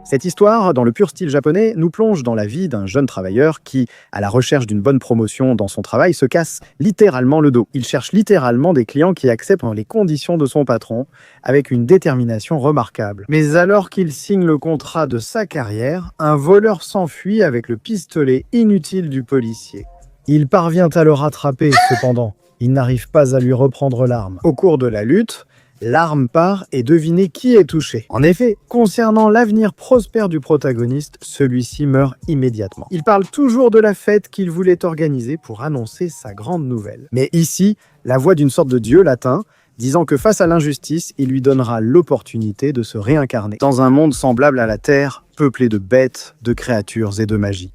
Cette histoire, dans le pur style japonais, nous plonge dans la vie d'un jeune travailleur qui, à la recherche d'une bonne promotion dans son travail, se casse littéralement le dos. Il cherche littéralement des clients qui acceptent les conditions de son patron, avec une détermination remarquable. Mais alors qu'il signe le contrat de sa carrière, un voleur s'enfuit avec le pistolet inutile du policier. Il parvient à le rattraper, cependant. Il n'arrive pas à lui reprendre l'arme. Au cours de la lutte, l'arme part et devinez qui est touché. En effet, concernant l'avenir prospère du protagoniste, celui-ci meurt immédiatement. Il parle toujours de la fête qu'il voulait organiser pour annoncer sa grande nouvelle. Mais ici, la voix d'une sorte de dieu latin, disant que face à l'injustice, il lui donnera l'opportunité de se réincarner dans un monde semblable à la Terre, peuplé de bêtes, de créatures et de magie.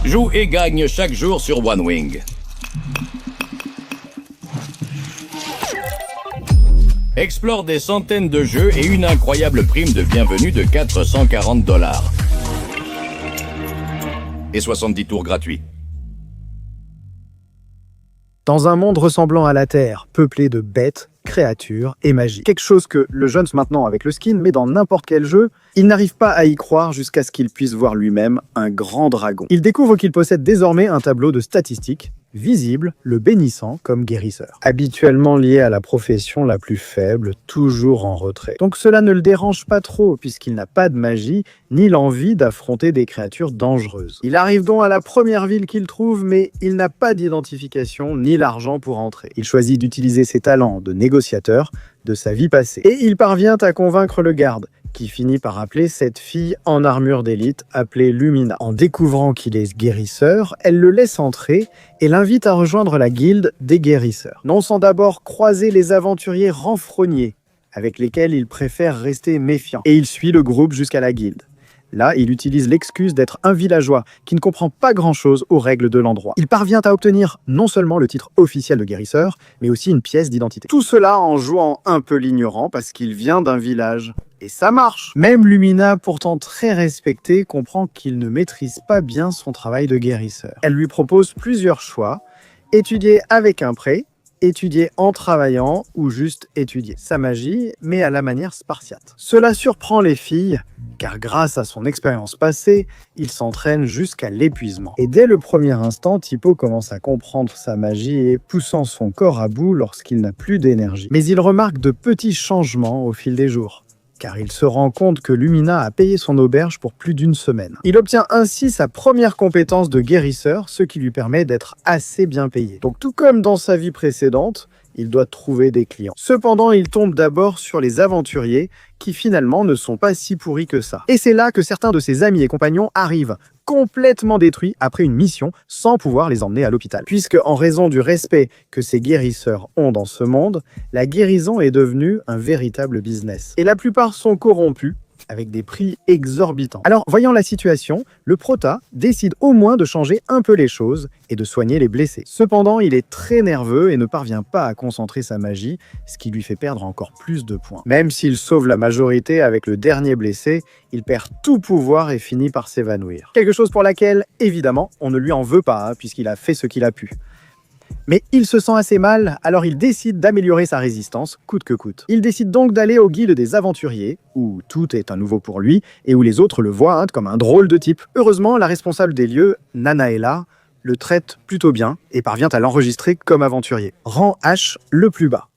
Joue et gagne chaque jour sur OneWing. Explore des centaines de jeux et une incroyable prime de bienvenue de $440. Et 70 tours gratuits. Dans un monde ressemblant à la Terre, peuplé de bêtes, créatures et magie. Quelque chose que le jeune maintenant avec le skin met dans n'importe quel jeu, il n'arrive pas à y croire jusqu'à ce qu'il puisse voir lui-même un grand dragon. Il découvre qu'il possède désormais un tableau de statistiques visible, le bénissant comme guérisseur. Habituellement lié à la profession la plus faible, toujours en retrait. Donc cela ne le dérange pas trop, puisqu'il n'a pas de magie, ni l'envie d'affronter des créatures dangereuses. Il arrive donc à la première ville qu'il trouve, mais il n'a pas d'identification, ni l'argent pour entrer. Il choisit d'utiliser ses talents de négociateur de sa vie passée. Et il parvient à convaincre le garde, qui finit par appeler cette fille en armure d'élite, appelée Lumina. En découvrant qu'il est guérisseur, elle le laisse entrer et l'invite à rejoindre la guilde des guérisseurs. Non sans d'abord croiser les aventuriers renfrognés, avec lesquels il préfère rester méfiant. Et il suit le groupe jusqu'à la guilde. Là, il utilise l'excuse d'être un villageois qui ne comprend pas grand-chose aux règles de l'endroit. Il parvient à obtenir non seulement le titre officiel de guérisseur, mais aussi une pièce d'identité. Tout cela en jouant un peu l'ignorant parce qu'il vient d'un village. Et ça marche. Même Lumina, pourtant très respectée, comprend qu'il ne maîtrise pas bien son travail de guérisseur. Elle lui propose plusieurs choix. Étudier avec un prêt, étudier en travaillant ou juste étudier sa magie, mais à la manière spartiate. Cela surprend les filles, car grâce à son expérience passée, il s'entraîne jusqu'à l'épuisement. Et dès le premier instant, Tipo commence à comprendre sa magie et poussant son corps à bout lorsqu'il n'a plus d'énergie. Mais il remarque de petits changements au fil des jours, car il se rend compte que Lumina a payé son auberge pour plus d'une semaine. Il obtient ainsi sa première compétence de guérisseur, ce qui lui permet d'être assez bien payé. Donc tout comme dans sa vie précédente, il doit trouver des clients. Cependant, il tombe d'abord sur les aventuriers, qui finalement ne sont pas si pourris que ça. Et c'est là que certains de ses amis et compagnons arrivent, complètement détruits après une mission, sans pouvoir les emmener à l'hôpital. Puisque, en raison du respect que ces guérisseurs ont dans ce monde, la guérison est devenue un véritable business. Et la plupart sont corrompus, avec des prix exorbitants. Alors, voyant la situation, le prota décide au moins de changer un peu les choses et de soigner les blessés. Cependant, il est très nerveux et ne parvient pas à concentrer sa magie, ce qui lui fait perdre encore plus de points. Même s'il sauve la majorité avec le dernier blessé, il perd tout pouvoir et finit par s'évanouir. Quelque chose pour laquelle, évidemment, on ne lui en veut pas, puisqu'il a fait ce qu'il a pu. Mais il se sent assez mal, alors il décide d'améliorer sa résistance, coûte que coûte. Il décide donc d'aller au guilde des aventuriers, où tout est un nouveau pour lui, et où les autres le voient comme un drôle de type. Heureusement, la responsable des lieux, Nanaela, le traite plutôt bien, et parvient à l'enregistrer comme aventurier. Rang H le plus bas.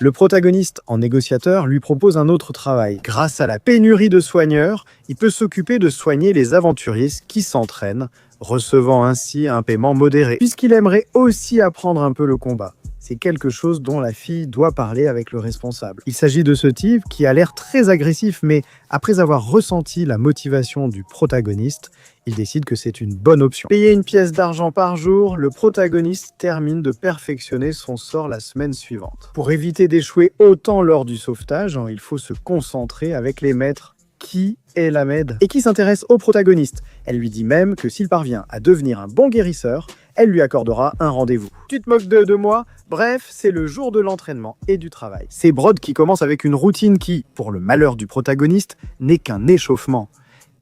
Le protagoniste, en négociateur, lui propose un autre travail. Grâce à la pénurie de soigneurs, il peut s'occuper de soigner les aventuriers qui s'entraînent, recevant ainsi un paiement modéré, puisqu'il aimerait aussi apprendre un peu le combat. C'est quelque chose dont la fille doit parler avec le responsable. Il s'agit de ce type qui a l'air très agressif, mais après avoir ressenti la motivation du protagoniste, il décide que c'est une bonne option. Payé une pièce d'argent par jour, le protagoniste termine de perfectionner son sort la semaine suivante. Pour éviter d'échouer autant lors du sauvetage, il faut se concentrer avec les maîtres. Qui est la Med et qui s'intéresse au protagoniste. Elle lui dit même que s'il parvient à devenir un bon guérisseur, elle lui accordera un rendez-vous. Tu te moques de moi? Bref, c'est le jour de l'entraînement et du travail. C'est Brod qui commence avec une routine qui, pour le malheur du protagoniste, n'est qu'un échauffement.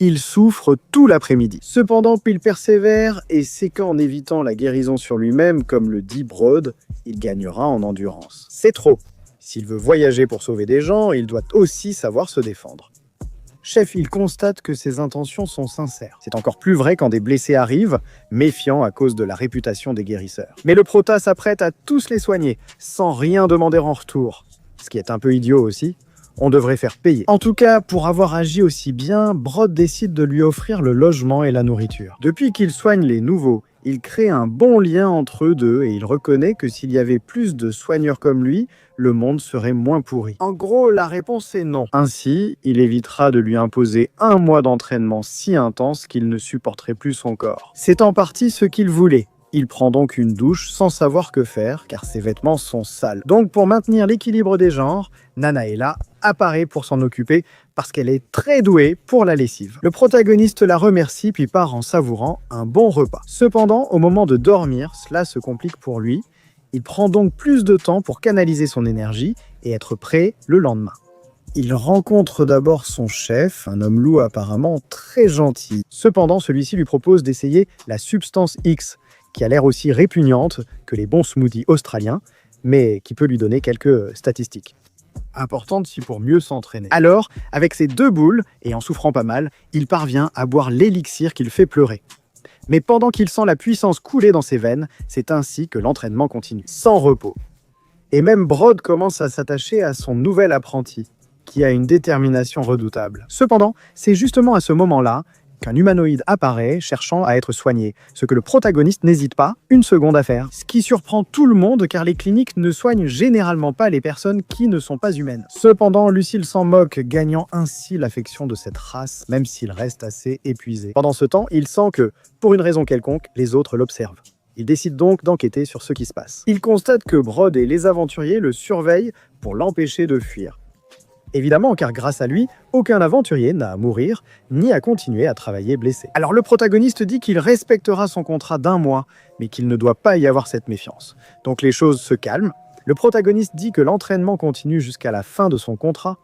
Il souffre tout l'après-midi. Cependant, il persévère et c'est qu'en évitant la guérison sur lui-même, comme le dit Brod, il gagnera en endurance. C'est trop. S'il veut voyager pour sauver des gens, il doit aussi savoir se défendre. Chef, il constate que ses intentions sont sincères. C'est encore plus vrai quand des blessés arrivent, méfiants à cause de la réputation des guérisseurs. Mais le prota s'apprête à tous les soigner, sans rien demander en retour. Ce qui est un peu idiot aussi. On devrait faire payer. En tout cas, pour avoir agi aussi bien, Brod décide de lui offrir le logement et la nourriture. Depuis qu'il soigne les nouveaux, il crée un bon lien entre eux deux et il reconnaît que s'il y avait plus de soigneurs comme lui, le monde serait moins pourri. En gros, la réponse est non. Ainsi, il évitera de lui imposer 1 mois d'entraînement si intense qu'il ne supporterait plus son corps. C'est en partie ce qu'il voulait. Il prend donc une douche sans savoir que faire, car ses vêtements sont sales. Donc pour maintenir l'équilibre des genres, Nanaela apparaît pour s'en occuper, parce qu'elle est très douée pour la lessive. Le protagoniste la remercie puis part en savourant un bon repas. Cependant, au moment de dormir, cela se complique pour lui. Il prend donc plus de temps pour canaliser son énergie et être prêt le lendemain. Il rencontre d'abord son chef, un homme loup apparemment très gentil. Cependant, celui-ci lui propose d'essayer la substance X, qui a l'air aussi répugnante que les bons smoothies australiens, mais qui peut lui donner quelques statistiques importantes si pour mieux s'entraîner. Alors, avec ses 2 boules, et en souffrant pas mal, il parvient à boire l'élixir qui le fait pleurer. Mais pendant qu'il sent la puissance couler dans ses veines, c'est ainsi que l'entraînement continue, sans repos. Et même Brod commence à s'attacher à son nouvel apprenti, qui a une détermination redoutable. Cependant, c'est justement à ce moment-là qu'un humanoïde apparaît cherchant à être soigné, ce que le protagoniste n'hésite pas une seconde à faire. Ce qui surprend tout le monde car les cliniques ne soignent généralement pas les personnes qui ne sont pas humaines. Cependant, Lucille s'en moque, gagnant ainsi l'affection de cette race, même s'il reste assez épuisé. Pendant ce temps, il sent que, pour une raison quelconque, les autres l'observent. Il décide donc d'enquêter sur ce qui se passe. Il constate que Brod et les aventuriers le surveillent pour l'empêcher de fuir. Évidemment, car grâce à lui, aucun aventurier n'a à mourir, ni à continuer à travailler blessé. Alors le protagoniste dit qu'il respectera son contrat d'1 mois, mais qu'il ne doit pas y avoir cette méfiance. Donc les choses se calment. Le protagoniste dit que l'entraînement continue jusqu'à la fin de son contrat,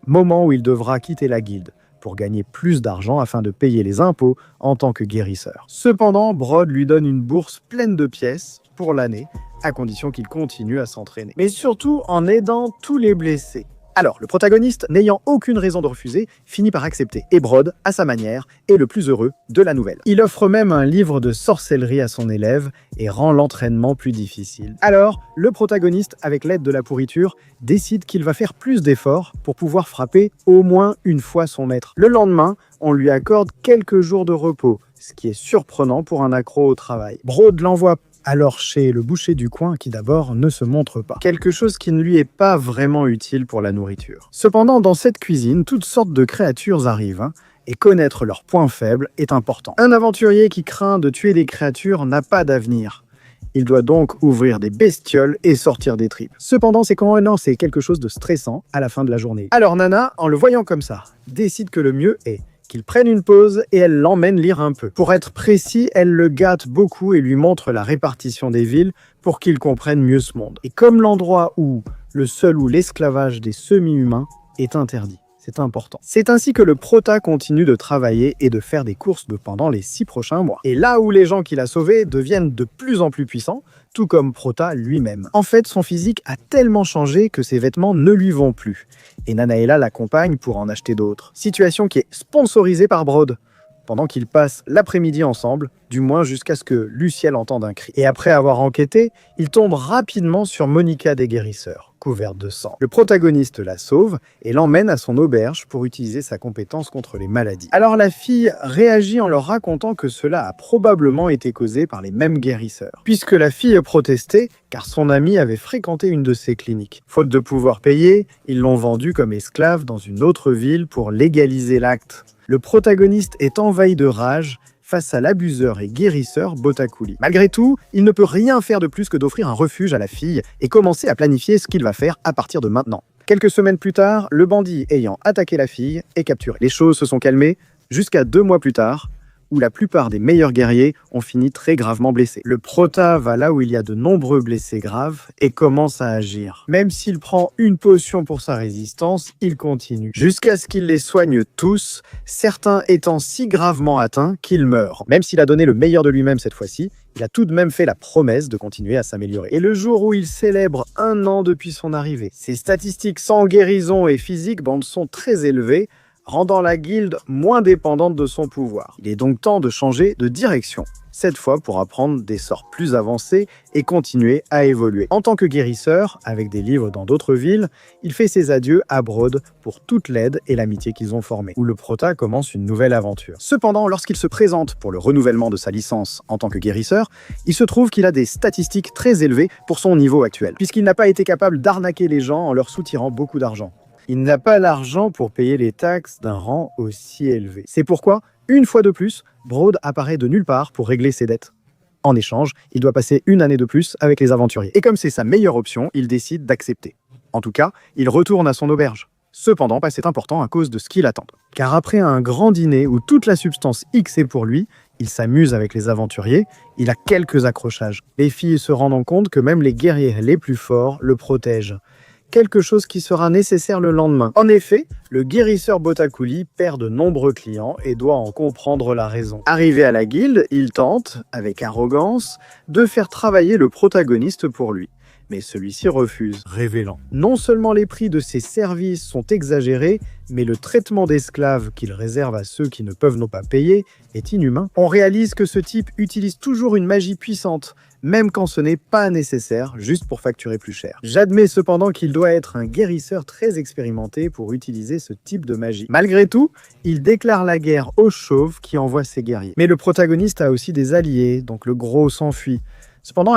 moment où il devra quitter la guilde, pour gagner plus d'argent afin de payer les impôts en tant que guérisseur. Cependant, Brod lui donne une bourse pleine de pièces pour l'année, à condition qu'il continue à s'entraîner. Mais surtout en aidant tous les blessés. Alors, le protagoniste, n'ayant aucune raison de refuser, finit par accepter. Et Brod, à sa manière, est le plus heureux de la nouvelle. Il offre même un livre de sorcellerie à son élève et rend l'entraînement plus difficile. Alors, le protagoniste, avec l'aide de la pourriture, décide qu'il va faire plus d'efforts pour pouvoir frapper au moins une fois son maître. Le lendemain, on lui accorde quelques jours de repos, ce qui est surprenant pour un accro au travail. Brod l'envoie alors chez le boucher du coin qui d'abord ne se montre pas. Quelque chose qui ne lui est pas vraiment utile pour la nourriture. Cependant, dans cette cuisine, toutes sortes de créatures arrivent, et connaître leurs points faibles est important. Un aventurier qui craint de tuer des créatures n'a pas d'avenir. Il doit donc ouvrir des bestioles et sortir des tripes. Cependant, c'est quand même c'est quelque chose de stressant à la fin de la journée. Alors Nana, en le voyant comme ça, décide que le mieux est qu'il prenne une pause et elle l'emmène lire un peu. Pour être précis, elle le gâte beaucoup et lui montre la répartition des villes pour qu'il comprenne mieux ce monde. Et comme l'endroit où le seul où l'esclavage des semi-humains est interdit. C'est important. C'est ainsi que le prota continue de travailler et de faire des courses pendant les 6 prochains mois. Et là où les gens qu'il a sauvés deviennent de plus en plus puissants, tout comme Prota lui-même. En fait, son physique a tellement changé que ses vêtements ne lui vont plus. Et Nanaela l'accompagne pour en acheter d'autres. Situation qui est sponsorisée par Brod, pendant qu'ils passent l'après-midi ensemble, du moins jusqu'à ce que Luciel entende un cri. Et après avoir enquêté, il tombe rapidement sur Monica des guérisseurs, couverte de sang. Le protagoniste la sauve et l'emmène à son auberge pour utiliser sa compétence contre les maladies. Alors la fille réagit en leur racontant que cela a probablement été causé par les mêmes guérisseurs. Puisque la fille protestait, car son ami avait fréquenté une de ces cliniques. Faute de pouvoir payer, ils l'ont vendue comme esclave dans une autre ville pour légaliser l'acte. Le protagoniste est envahi de rage face à l'abuseur et guérisseur Botakuli. Malgré tout, il ne peut rien faire de plus que d'offrir un refuge à la fille et commencer à planifier ce qu'il va faire à partir de maintenant. Quelques semaines plus tard, le bandit ayant attaqué la fille est capturé. Les choses se sont calmées jusqu'à 2 mois plus tard, où la plupart des meilleurs guerriers ont fini très gravement blessés. Le prota va là où il y a de nombreux blessés graves et commence à agir. Même s'il prend une potion pour sa résistance, il continue. Jusqu'à ce qu'il les soigne tous, certains étant si gravement atteints qu'ils meurent. Même s'il a donné le meilleur de lui-même cette fois-ci, il a tout de même fait la promesse de continuer à s'améliorer. Et le jour où il célèbre 1 an depuis son arrivée, ses statistiques sans guérison et physique sont très élevées, rendant la guilde moins dépendante de son pouvoir. Il est donc temps de changer de direction, cette fois pour apprendre des sorts plus avancés et continuer à évoluer. En tant que guérisseur, avec des livres dans d'autres villes, il fait ses adieux à Broad pour toute l'aide et l'amitié qu'ils ont formée, où le prota commence une nouvelle aventure. Cependant, lorsqu'il se présente pour le renouvellement de sa licence en tant que guérisseur, il se trouve qu'il a des statistiques très élevées pour son niveau actuel, puisqu'il n'a pas été capable d'arnaquer les gens en leur soutirant beaucoup d'argent. Il n'a pas l'argent pour payer les taxes d'un rang aussi élevé. C'est pourquoi, une fois de plus, Broad apparaît de nulle part pour régler ses dettes. En échange, il doit passer une année de plus avec les aventuriers. Et comme c'est sa meilleure option, il décide d'accepter. En tout cas, il retourne à son auberge. Cependant, c'est important à cause de ce qui l'attend. Car après un grand dîner où toute la substance X est pour lui, il s'amuse avec les aventuriers, il a quelques accrochages. Les filles se rendant compte que même les guerriers les plus forts le protègent. Quelque chose qui sera nécessaire le lendemain. En effet, le guérisseur Botakuli perd de nombreux clients et doit en comprendre la raison. Arrivé à la guilde, il tente, avec arrogance, de faire travailler le protagoniste pour lui. Mais celui-ci refuse, révélant. Non seulement les prix de ses services sont exagérés, mais le traitement d'esclaves qu'il réserve à ceux qui ne peuvent pas payer est inhumain. On réalise que ce type utilise toujours une magie puissante, même quand ce n'est pas nécessaire, juste pour facturer plus cher. J'admets cependant qu'il doit être un guérisseur très expérimenté pour utiliser ce type de magie. Malgré tout, il déclare la guerre aux chauves qui envoient ses guerriers. Mais le protagoniste a aussi des alliés, donc le gros s'enfuit. Cependant,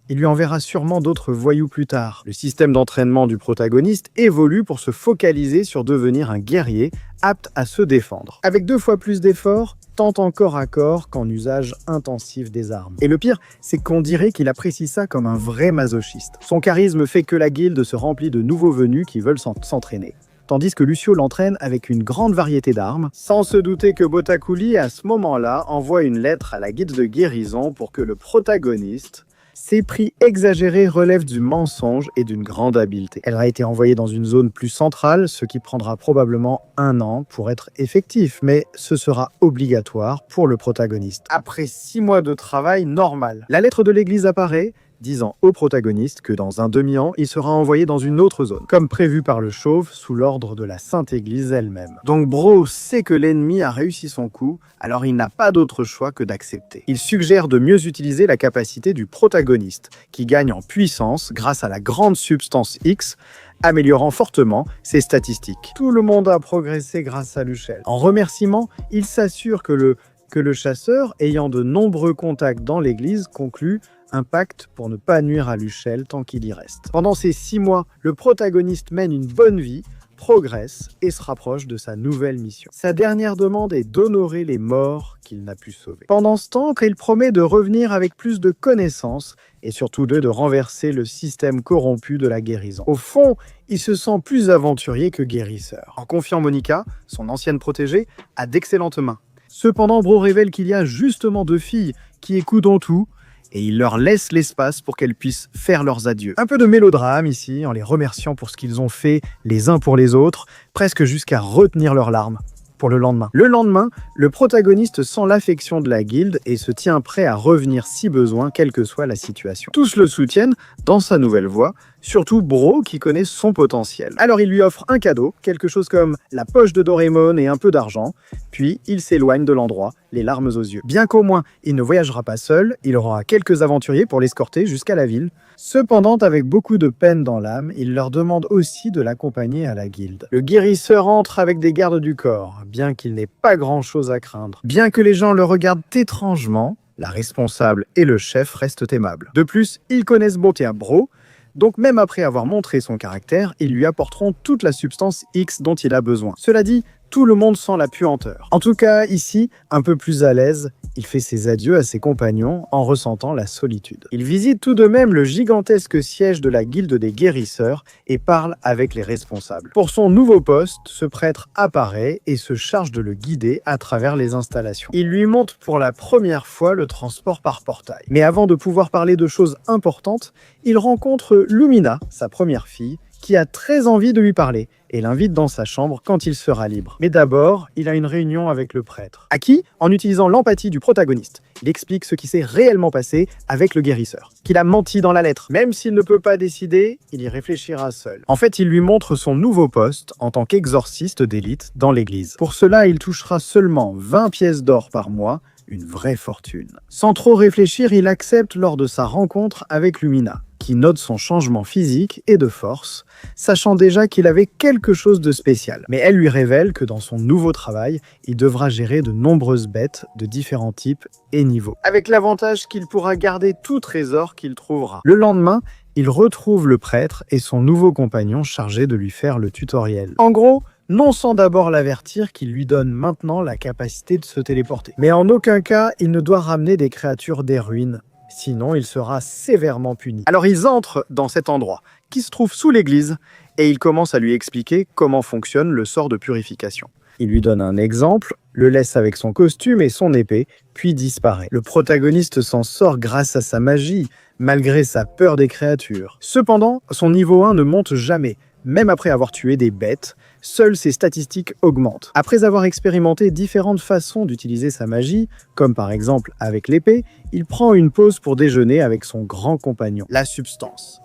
il lui enverra sûrement d'autres voyous plus tard. Le système d'entraînement du protagoniste évolue pour se focaliser sur devenir un guerrier apte à se défendre. Avec 2 fois plus d'efforts, tant en corps à corps qu'en usage intensif des armes. Et le pire, c'est qu'on dirait qu'il apprécie ça comme un vrai masochiste. Son charisme fait que la guilde se remplit de nouveaux venus qui veulent s'entraîner. Tandis que Lucio l'entraîne avec une grande variété d'armes, sans se douter que Botakuli, à ce moment-là, envoie une lettre à la guilde de guérison pour que le protagoniste... Ces prix exagérés relèvent du mensonge et d'une grande habileté. Elle a été envoyée dans une zone plus centrale, ce qui prendra probablement 1 an pour être effectif, mais ce sera obligatoire pour le protagoniste. Après 6 mois de travail normal, la lettre de l'église apparaît, disant au protagoniste que dans un demi-an, il sera envoyé dans une autre zone, comme prévu par le chauve sous l'ordre de la Sainte Église elle-même. Donc Bro sait que l'ennemi a réussi son coup, alors il n'a pas d'autre choix que d'accepter. Il suggère de mieux utiliser la capacité du protagoniste, qui gagne en puissance grâce à la grande substance X, améliorant fortement ses statistiques. Tout le monde a progressé grâce à Luchel. En remerciement, il s'assure que le chasseur, ayant de nombreux contacts dans l'église, conclut un pacte pour ne pas nuire à Luchel tant qu'il y reste. Pendant ces 6 mois, le protagoniste mène une bonne vie, progresse et se rapproche de sa nouvelle mission. Sa dernière demande est d'honorer les morts qu'il n'a pu sauver. Pendant ce temps, il promet de revenir avec plus de connaissances et surtout de renverser le système corrompu de la guérison. Au fond, il se sent plus aventurier que guérisseur. En confiant Monica, son ancienne protégée, à d'excellentes mains. Cependant, Bro révèle qu'il y a justement 2 filles qui écoutent en tout, et il leur laisse l'espace pour qu'elles puissent faire leurs adieux. Un peu de mélodrame ici, en les remerciant pour ce qu'ils ont fait les uns pour les autres, presque jusqu'à retenir leurs larmes pour le lendemain. Le lendemain, le protagoniste sent l'affection de la guilde et se tient prêt à revenir si besoin, quelle que soit la situation. Tous le soutiennent dans sa nouvelle voie, surtout Bro qui connaît son potentiel. Alors il lui offre un cadeau, quelque chose comme la poche de Doraemon et un peu d'argent, puis il s'éloigne de l'endroit, les larmes aux yeux. Bien qu'au moins il ne voyagera pas seul, il aura quelques aventuriers pour l'escorter jusqu'à la ville. Cependant, avec beaucoup de peine dans l'âme, il leur demande aussi de l'accompagner à la guilde. Le guérisseur entre avec des gardes du corps, bien qu'il n'ait pas grand-chose à craindre. Bien que les gens le regardent étrangement, la responsable et le chef restent aimables. De plus, ils connaissent bien Bro, donc même après avoir montré son caractère, ils lui apporteront toute la substance X dont il a besoin. Cela dit, tout le monde sent la puanteur. En tout cas, ici, un peu plus à l'aise, il fait ses adieux à ses compagnons en ressentant la solitude. Il visite tout de même le gigantesque siège de la guilde des guérisseurs et parle avec les responsables. Pour son nouveau poste, ce prêtre apparaît et se charge de le guider à travers les installations. Il lui montre pour la première fois le transport par portail. Mais avant de pouvoir parler de choses importantes, il rencontre Lumina, sa première fille, qui a très envie de lui parler et l'invite dans sa chambre quand il sera libre. Mais d'abord, il a une réunion avec le prêtre. À qui, en utilisant l'empathie du protagoniste, il explique ce qui s'est réellement passé avec le guérisseur. Qu'il a menti dans la lettre. Même s'il ne peut pas décider, il y réfléchira seul. En fait, il lui montre son nouveau poste en tant qu'exorciste d'élite dans l'église. Pour cela, il touchera seulement 20 pièces d'or par mois, une vraie fortune. Sans trop réfléchir, il accepte lors de sa rencontre avec Lumina, qui note son changement physique et de force, sachant déjà qu'il avait quelque chose de spécial. Mais elle lui révèle que dans son nouveau travail, il devra gérer de nombreuses bêtes de différents types et niveaux. Avec l'avantage qu'il pourra garder tout trésor qu'il trouvera. Le lendemain, il retrouve le prêtre et son nouveau compagnon chargé de lui faire le tutoriel. En gros, non sans d'abord l'avertir qu'il lui donne maintenant la capacité de se téléporter. Mais en aucun cas, il ne doit ramener des créatures des ruines, sinon il sera sévèrement puni. Alors ils entrent dans cet endroit, qui se trouve sous l'église, et il commence à lui expliquer comment fonctionne le sort de purification. Il lui donne un exemple, le laisse avec son costume et son épée, puis disparaît. Le protagoniste s'en sort grâce à sa magie, malgré sa peur des créatures. Cependant, son niveau 1 ne monte jamais, même après avoir tué des bêtes, seules ses statistiques augmentent. Après avoir expérimenté différentes façons d'utiliser sa magie, comme par exemple avec l'épée, il prend une pause pour déjeuner avec son grand compagnon, la substance.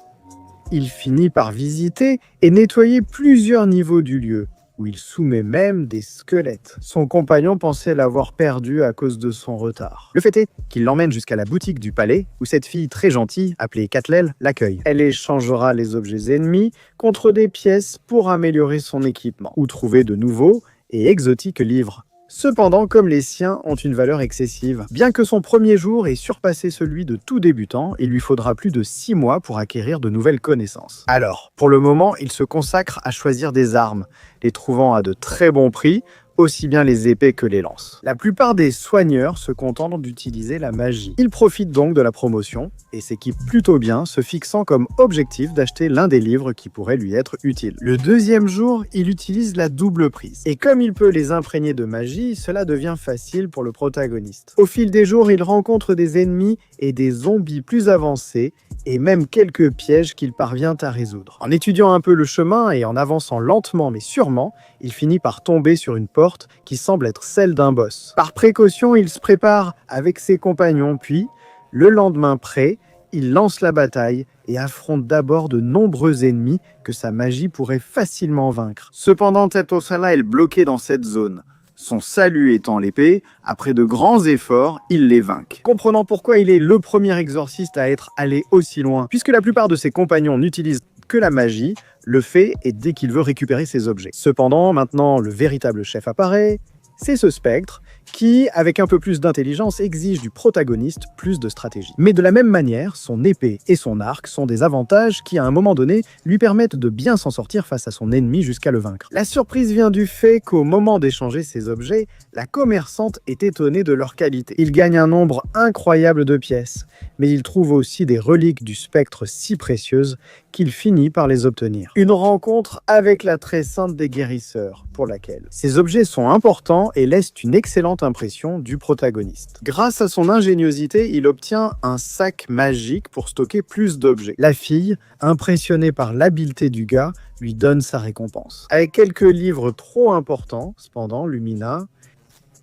Il finit par visiter et nettoyer plusieurs niveaux du lieu, où il soumet même des squelettes. Son compagnon pensait l'avoir perdu à cause de son retard. Le fait est qu'il l'emmène jusqu'à la boutique du palais, où cette fille très gentille, appelée Katlel, l'accueille. Elle échangera les objets ennemis contre des pièces pour améliorer son équipement, ou trouver de nouveaux et exotiques livres. Cependant, comme les siens ont une valeur excessive. Bien que son premier jour ait surpassé celui de tout débutant, il lui faudra plus de 6 mois pour acquérir de nouvelles connaissances. Alors, pour le moment, il se consacre à choisir des armes, les trouvant à de très bons prix, aussi bien les épées que les lances. La plupart des soigneurs se contentent d'utiliser la magie. Il profite donc de la promotion et s'équipe plutôt bien, se fixant comme objectif d'acheter l'un des livres qui pourrait lui être utile. Le deuxième jour, il utilise la double prise. Et comme il peut les imprégner de magie, cela devient facile pour le protagoniste. Au fil des jours, il rencontre des ennemis et des zombies plus avancés, et même quelques pièges qu'il parvient à résoudre. En étudiant un peu le chemin et en avançant lentement mais sûrement, il finit par tomber sur une porte qui semble être celle d'un boss. Par précaution, il se prépare avec ses compagnons, puis, le lendemain prêt, il lance la bataille et affronte d'abord de nombreux ennemis que sa magie pourrait facilement vaincre. Cependant, Tetosala est bloqué dans cette zone. Son salut étant l'épée, après de grands efforts, il les vainc. Comprenant pourquoi il est le premier exorciste à être allé aussi loin, puisque la plupart de ses compagnons n'utilisent que la magie, le fait est dès qu'il veut récupérer ses objets. Cependant, maintenant, le véritable chef apparaît, c'est ce spectre qui, avec un peu plus d'intelligence, exige du protagoniste plus de stratégie. Mais de la même manière, son épée et son arc sont des avantages qui, à un moment donné, lui permettent de bien s'en sortir face à son ennemi jusqu'à le vaincre. La surprise vient du fait qu'au moment d'échanger ces objets, la commerçante est étonnée de leur qualité. Il gagne un nombre incroyable de pièces, mais il trouve aussi des reliques du spectre si précieuses qu'il finit par les obtenir. Une rencontre avec la très sainte des guérisseurs, pour laquelle ces objets sont importants et laissent une excellente impression du protagoniste. Grâce à son ingéniosité, il obtient un sac magique pour stocker plus d'objets. La fille, impressionnée par l'habileté du gars, lui donne sa récompense. Avec quelques livres trop importants, cependant, Lumina,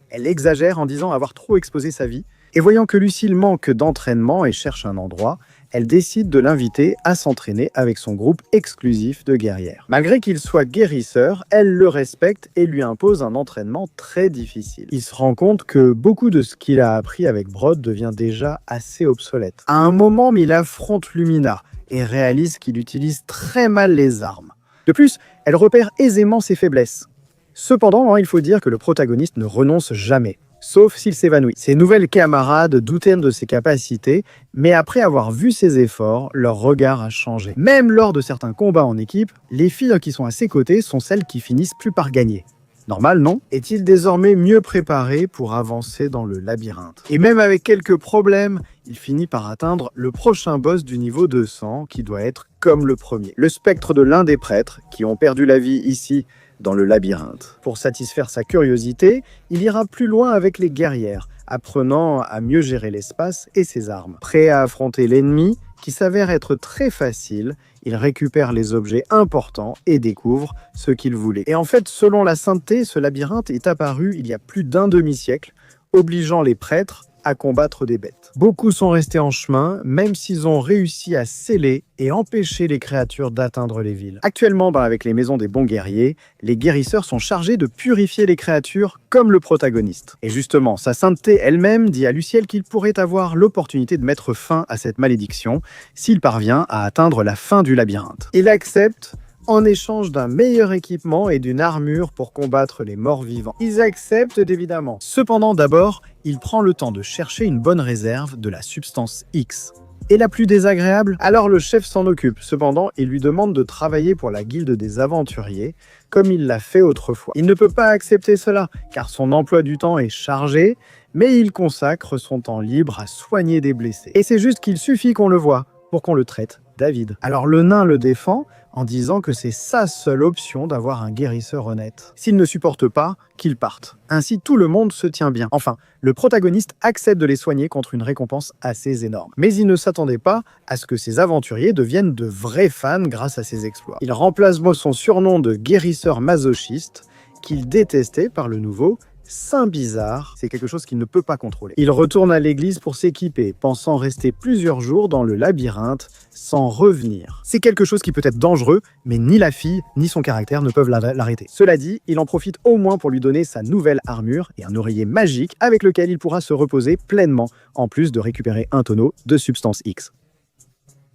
elle exagère en disant avoir trop exposé sa vie, et voyant que Lucille manque d'entraînement et cherche un endroit, elle décide de l'inviter à s'entraîner avec son groupe exclusif de guerrières. Malgré qu'il soit guérisseur, elle le respecte et lui impose un entraînement très difficile. Il se rend compte que beaucoup de ce qu'il a appris avec Brod devient déjà assez obsolète. À un moment, il affronte Lumina et réalise qu'il utilise très mal les armes. De plus, elle repère aisément ses faiblesses. Cependant, il faut dire que le protagoniste ne renonce jamais, sauf s'il s'évanouit. Ses nouvelles camarades doutaient de ses capacités, mais après avoir vu ses efforts, leur regard a changé. Même lors de certains combats en équipe, les filles qui sont à ses côtés sont celles qui finissent plus par gagner. Normal, non? Est-il désormais mieux préparé pour avancer dans le labyrinthe? Et même avec quelques problèmes, il finit par atteindre le prochain boss du niveau 200, qui doit être comme le premier. Le spectre de l'un des prêtres, qui ont perdu la vie ici, dans le labyrinthe. Pour satisfaire sa curiosité, il ira plus loin avec les guerrières, apprenant à mieux gérer l'espace et ses armes. Prêt à affronter l'ennemi, qui s'avère être très facile. Il récupère les objets importants et découvre ce qu'il voulait. Et en fait, selon la sainteté, ce labyrinthe est apparu il y a plus d'un demi-siècle, obligeant les prêtres à combattre des bêtes. Beaucoup sont restés en chemin, même s'ils ont réussi à sceller et empêcher les créatures d'atteindre les villes. Actuellement, avec les maisons des bons guerriers, les guérisseurs sont chargés de purifier les créatures comme le protagoniste. Et justement, sa sainteté elle-même dit à Luciel qu'il pourrait avoir l'opportunité de mettre fin à cette malédiction s'il parvient à atteindre la fin du labyrinthe. Il accepte en échange d'un meilleur équipement et d'une armure pour combattre les morts-vivants. Ils acceptent évidemment. Cependant, d'abord, il prend le temps de chercher une bonne réserve de la substance X. Et la plus désagréable, alors le chef s'en occupe. Cependant, il lui demande de travailler pour la guilde des aventuriers, comme il l'a fait autrefois. Il ne peut pas accepter cela, car son emploi du temps est chargé, mais il consacre son temps libre à soigner des blessés. Et c'est juste qu'il suffit qu'on le voie pour qu'on le traite David. Alors le nain le défend en disant que c'est sa seule option d'avoir un guérisseur honnête. S'il ne supporte pas, qu'il parte. Ainsi, tout le monde se tient bien. Enfin, le protagoniste accepte de les soigner contre une récompense assez énorme. Mais il ne s'attendait pas à ce que ses aventuriers deviennent de vrais fans grâce à ses exploits. Il remplace son surnom de guérisseur masochiste, qu'il détestait par le nouveau Saint Bizarre, c'est quelque chose qu'il ne peut pas contrôler. Il retourne à l'église pour s'équiper, pensant rester plusieurs jours dans le labyrinthe sans revenir. C'est quelque chose qui peut être dangereux, mais ni la fille ni son caractère ne peuvent l'arrêter. Cela dit, il en profite au moins pour lui donner sa nouvelle armure et un oreiller magique avec lequel il pourra se reposer pleinement, en plus de récupérer un tonneau de substance X.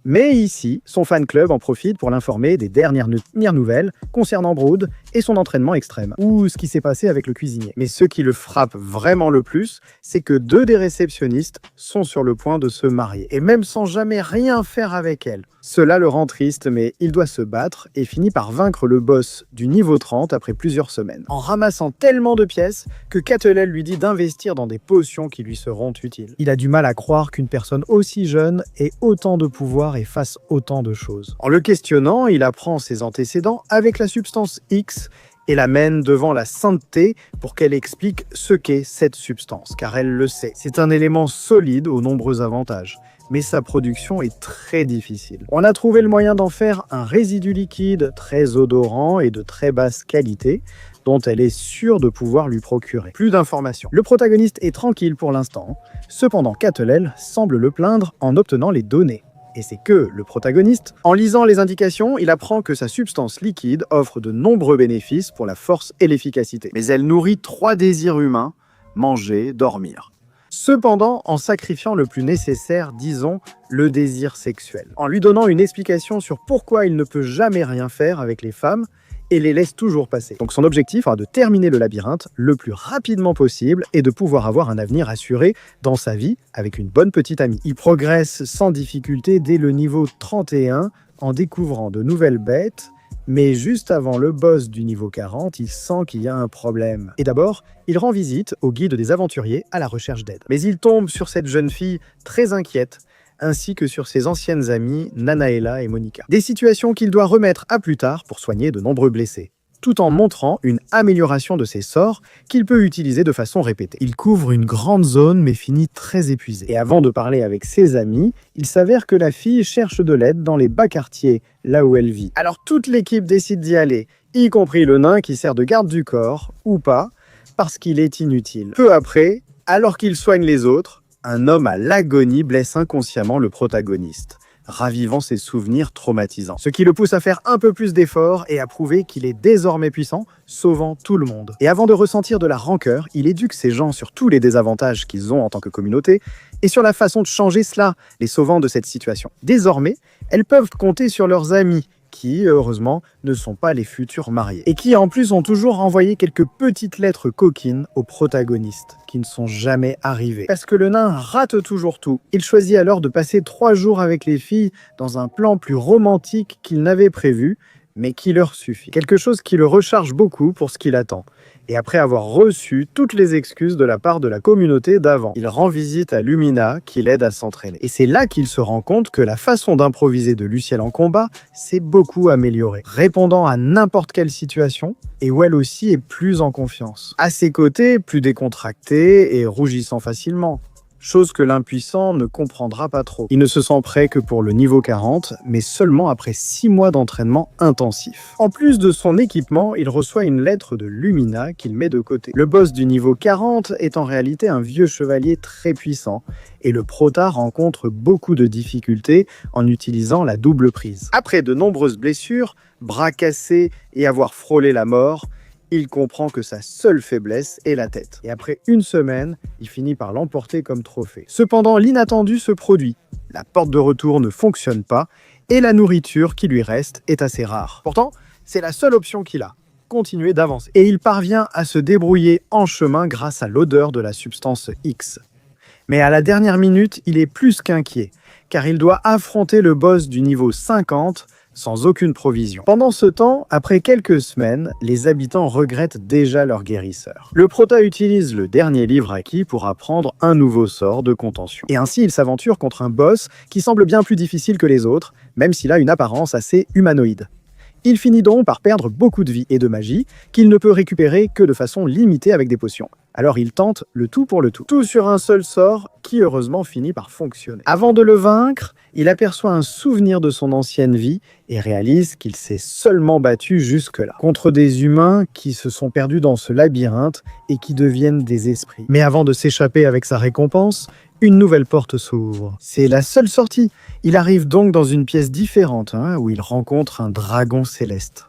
Mais ici, son fan club en profite pour l'informer des dernières nouvelles concernant Brood et son entraînement extrême, ou ce qui s'est passé avec le cuisinier. Mais ce qui le frappe vraiment le plus, c'est que 2 des réceptionnistes sont sur le point de se marier, et même sans jamais rien faire avec elle. Cela le rend triste, mais il doit se battre et finit par vaincre le boss du niveau 30 après plusieurs semaines, en ramassant tellement de pièces que Catelel lui dit d'investir dans des potions qui lui seront utiles. Il a du mal à croire qu'une personne aussi jeune ait autant de pouvoir et fasse autant de choses. En le questionnant, il apprend ses antécédents avec la substance X et l'amène devant la sainteté pour qu'elle explique ce qu'est cette substance, car elle le sait. C'est un élément solide aux nombreux avantages, mais sa production est très difficile. On a trouvé le moyen d'en faire un résidu liquide très odorant et de très basse qualité, dont elle est sûre de pouvoir lui procurer. Plus d'informations. Le protagoniste est tranquille pour l'instant, cependant Catelel semble le plaindre en obtenant les données. Et c'est que le protagoniste, en lisant les indications, il apprend que sa substance liquide offre de nombreux bénéfices pour la force et l'efficacité. Mais elle nourrit 3 désirs humains, manger, dormir. Cependant, en sacrifiant le plus nécessaire, disons, le désir sexuel. En lui donnant une explication sur pourquoi il ne peut jamais rien faire avec les femmes, et les laisse toujours passer. Donc son objectif sera de terminer le labyrinthe le plus rapidement possible et de pouvoir avoir un avenir assuré dans sa vie avec une bonne petite amie. Il progresse sans difficulté dès le niveau 31 en découvrant de nouvelles bêtes, mais juste avant le boss du niveau 40, il sent qu'il y a un problème. Et d'abord, il rend visite au guide des aventuriers à la recherche d'aide. Mais il tombe sur cette jeune fille très inquiète, ainsi que sur ses anciennes amies Nanaela et Monica. Des situations qu'il doit remettre à plus tard pour soigner de nombreux blessés, tout en montrant une amélioration de ses sorts qu'il peut utiliser de façon répétée. Il couvre une grande zone mais finit très épuisé. Et avant de parler avec ses amis, il s'avère que la fille cherche de l'aide dans les bas quartiers, là où elle vit. Alors toute l'équipe décide d'y aller, y compris le nain qui sert de garde du corps, ou pas, parce qu'il est inutile. Peu après, alors qu'il soigne les autres, un homme à l'agonie blesse inconsciemment le protagoniste, ravivant ses souvenirs traumatisants. Ce qui le pousse à faire un peu plus d'efforts et à prouver qu'il est désormais puissant, sauvant tout le monde. Et avant de ressentir de la rancœur, il éduque ces gens sur tous les désavantages qu'ils ont en tant que communauté et sur la façon de changer cela, les sauvant de cette situation. Désormais, elles peuvent compter sur leurs amis, qui, heureusement, ne sont pas les futurs mariés. Et qui, en plus, ont toujours envoyé quelques petites lettres coquines aux protagonistes, qui ne sont jamais arrivées. Parce que le nain rate toujours tout. Il choisit alors de passer 3 jours avec les filles dans un plan plus romantique qu'il n'avait prévu, mais qui leur suffit. Quelque chose qui le recharge beaucoup pour ce qu'il attend. Et après avoir reçu toutes les excuses de la part de la communauté d'avant, il rend visite à Lumina qui l'aide à s'entraîner. Et c'est là qu'il se rend compte que la façon d'improviser de Luciel en combat s'est beaucoup améliorée, répondant à n'importe quelle situation et où elle aussi est plus en confiance. À ses côtés, plus décontractée et rougissant facilement. chose que l'impuissant ne comprendra pas trop. Il ne se sent prêt que pour le niveau 40, mais seulement après 6 mois d'entraînement intensif. En plus de son équipement, il reçoit une lettre de Lumina qu'il met de côté. Le boss du niveau 40 est en réalité un vieux chevalier très puissant, et le prota rencontre beaucoup de difficultés en utilisant la double prise. Après de nombreuses blessures, bras cassés et avoir frôlé la mort, il comprend que sa seule faiblesse est la tête. Et après une semaine, il finit par l'emporter comme trophée. Cependant, l'inattendu se produit. La porte de retour ne fonctionne pas et la nourriture qui lui reste est assez rare. Pourtant, c'est la seule option qu'il a. Continuer d'avancer. Et il parvient à se débrouiller en chemin grâce à l'odeur de la substance X. Mais à la dernière minute, il est plus qu'inquiet, car il doit affronter le boss du niveau 50 sans aucune provision. Pendant ce temps, après quelques semaines, les habitants regrettent déjà leur guérisseur. Le prota utilise le dernier livre acquis pour apprendre un nouveau sort de contention. Et ainsi, il s'aventure contre un boss qui semble bien plus difficile que les autres, même s'il a une apparence assez humanoïde. Il finit donc par perdre beaucoup de vie et de magie qu'il ne peut récupérer que de façon limitée avec des potions. Alors il tente le tout pour le tout. Tout sur un seul sort qui heureusement finit par fonctionner. Avant de le vaincre, il aperçoit un souvenir de son ancienne vie et réalise qu'il s'est seulement battu jusque-là contre des humains qui se sont perdus dans ce labyrinthe et qui deviennent des esprits. Mais avant de s'échapper avec sa récompense, une nouvelle porte s'ouvre. C'est la seule sortie. Il arrive donc dans une pièce différente, où il rencontre un dragon céleste.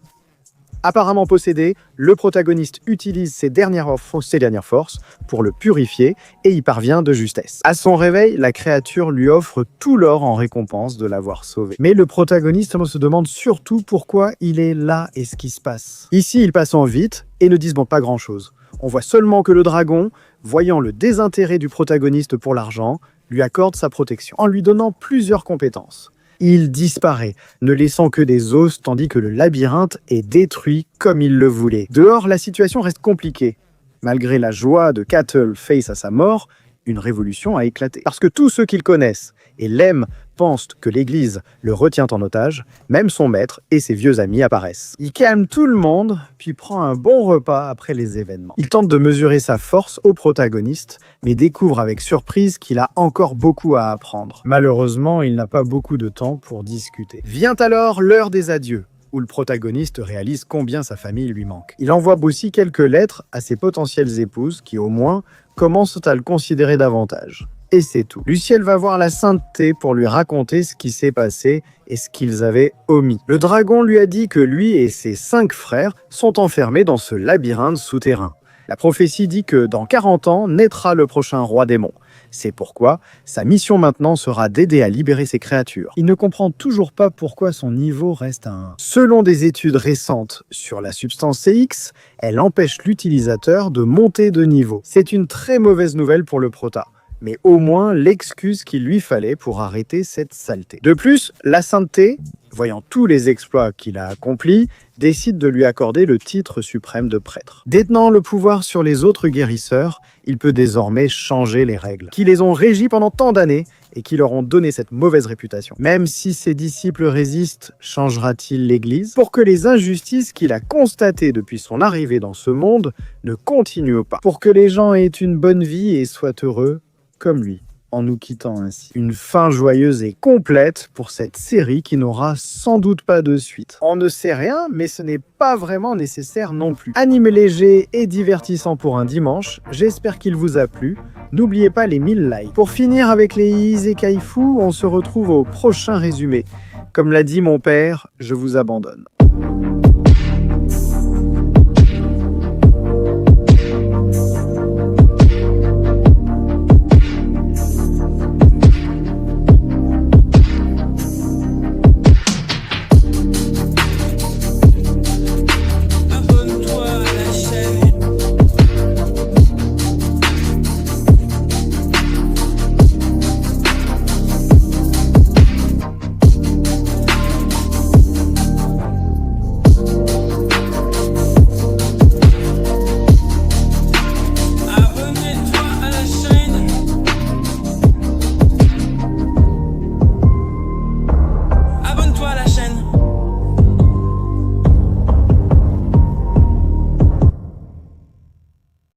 Apparemment possédé, le protagoniste utilise ses dernières forces pour le purifier et y parvient de justesse. À son réveil, la créature lui offre tout l'or en récompense de l'avoir sauvé. Mais le protagoniste se demande surtout pourquoi il est là et ce qui se passe. Ici, il passe en vite et ne disent pas grand-chose. On voit seulement que le dragon, voyant le désintérêt du protagoniste pour l'argent, lui accorde sa protection en lui donnant plusieurs compétences. Il disparaît, ne laissant que des os tandis que le labyrinthe est détruit comme il le voulait. Dehors, la situation reste compliquée. Malgré la joie de Cattle face à sa mort, une révolution a éclaté. Parce que tous ceux qu'il connaissent et l'aiment pensent que l'Église le retient en otage, même son maître et ses vieux amis apparaissent. Il calme tout le monde, puis prend un bon repas après les événements. Il tente de mesurer sa force au protagoniste, mais découvre avec surprise qu'il a encore beaucoup à apprendre. Malheureusement, il n'a pas beaucoup de temps pour discuter. Vient alors l'heure des adieux, où le protagoniste réalise combien sa famille lui manque. Il envoie aussi quelques lettres à ses potentielles épouses qui, au moins, commencent à le considérer davantage. Et c'est tout. Luciel va voir la sainteté pour lui raconter ce qui s'est passé et ce qu'ils avaient omis. Le dragon lui a dit que lui et ses 5 frères sont enfermés dans ce labyrinthe souterrain. La prophétie dit que dans 40 ans naîtra le prochain roi démon. C'est pourquoi sa mission maintenant sera d'aider à libérer ces créatures. Il ne comprend toujours pas pourquoi son niveau reste à 1. Selon des études récentes sur la substance CX, elle empêche l'utilisateur de monter de niveau. C'est une très mauvaise nouvelle pour le prota, mais au moins l'excuse qu'il lui fallait pour arrêter cette saleté. De plus, la sainteté, voyant tous les exploits qu'il a accomplis, décide de lui accorder le titre suprême de prêtre. Détenant le pouvoir sur les autres guérisseurs, il peut désormais changer les règles, qui les ont régis pendant tant d'années et qui leur ont donné cette mauvaise réputation. Même si ses disciples résistent, changera-t-il l'Église pour que les injustices qu'il a constatées depuis son arrivée dans ce monde ne continuent pas, pour que les gens aient une bonne vie et soient heureux comme lui, en nous quittant ainsi. Une fin joyeuse et complète pour cette série qui n'aura sans doute pas de suite. On ne sait rien, mais ce n'est pas vraiment nécessaire non plus. Anime léger et divertissant pour un dimanche, j'espère qu'il vous a plu. N'oubliez pas les 1000 likes. Pour finir avec les Isekaifu, on se retrouve au prochain résumé. Comme l'a dit mon père, je vous abandonne.